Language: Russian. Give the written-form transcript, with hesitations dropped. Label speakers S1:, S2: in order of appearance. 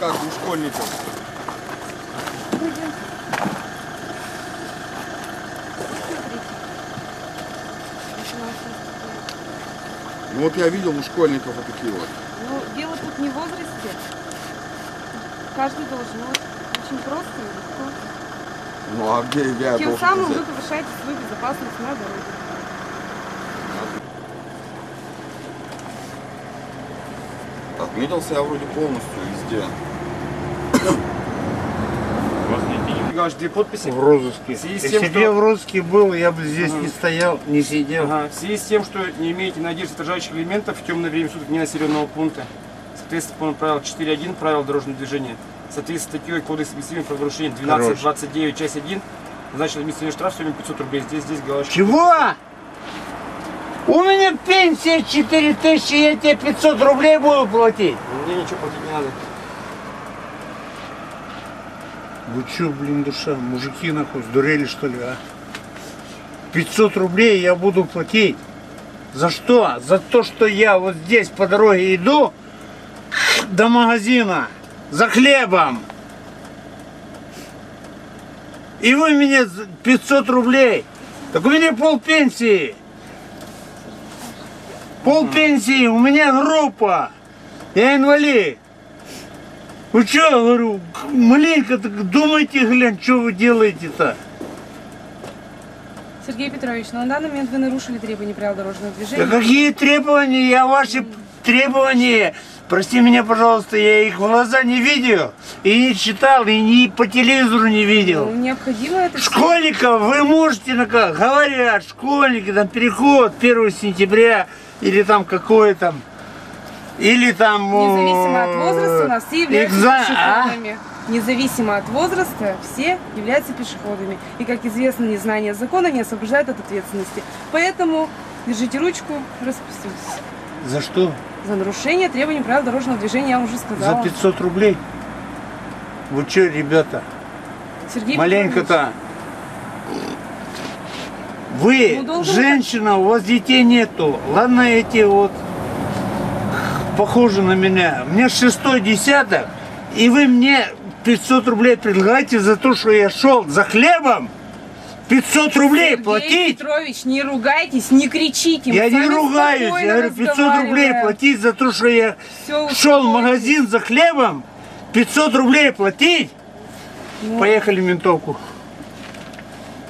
S1: как у школьников. Ну вот я видел у школьников вот такие вот.
S2: Ну, дело тут не в возрасте. Каждый должен. Вот, очень просто и легко.
S1: Ну а где я
S2: Тем
S1: должен
S2: самым
S1: взять?
S2: вы повышаете свою безопасность на дороге.
S1: Отметился я вроде полностью везде.
S3: Николаевич, 2 подписи.
S4: В розыске. Если бы я в розыске был, я бы здесь не стоял, не сидел.
S3: В связи с тем, что не имеете надежды содержащих элементов в темное время суток ненаселенного пункта, соответственно, по правилу 4.1 правил дорожного движения, соответственно, статьей Кодекса административного правонарушения 12.29, часть 1, назначен административный штраф в сумме 500 рублей. Здесь галочка.
S4: Чего? У меня пенсия 4000, я тебе 500 рублей буду платить.
S3: Мне ничего платить не надо.
S4: Вы чё, блин, душа, мужики нахуй, сдурели что ли, а? 500 рублей я буду платить. За что? За то, что я вот здесь по дороге иду до магазина за хлебом. И вы мне 500 рублей. Так у меня полпенсии. Полпенсии, у меня группа. Я инвалид. Вы что, говорю, маленько так думайте, глянь, что вы делаете-то?
S2: Сергей Петрович, но на данный момент вы нарушили требования правил дорожного движения.
S4: Да какие требования? Я ваши требования, прости меня, пожалуйста, я их в глаза не видел, и не читал, и ни по телевизору не видел.
S2: Ну, необходимо это...
S4: Школьников вы можете, говорят, школьники, там переход 1 сентября, или там какое там, или там...
S2: Независимо от возраста у нас все являются пешеходами. Независимо от возраста все являются пешеходами. И, как известно, незнание закона не освобождает от ответственности. Поэтому держите ручку, распуститесь.
S4: За что?
S2: За нарушение требований правил дорожного движения, я уже сказала.
S4: За 500 рублей? Вы что, ребята?
S2: Сергей
S4: Маленько-то. Вы, женщина, у вас детей нету. Ладно, эти вот похожи на меня. Мне 6-й десяток, и вы мне 500 рублей предлагаете за то, что я шел за хлебом? 500 рублей
S2: Сергей
S4: платить?
S2: Петрович, не ругайтесь, не кричите.
S4: Я не ругаюсь, я говорю, 500 рублей платить за то, что я шел в магазин за хлебом? 500 рублей платить?
S2: Ну.
S4: Поехали в ментовку.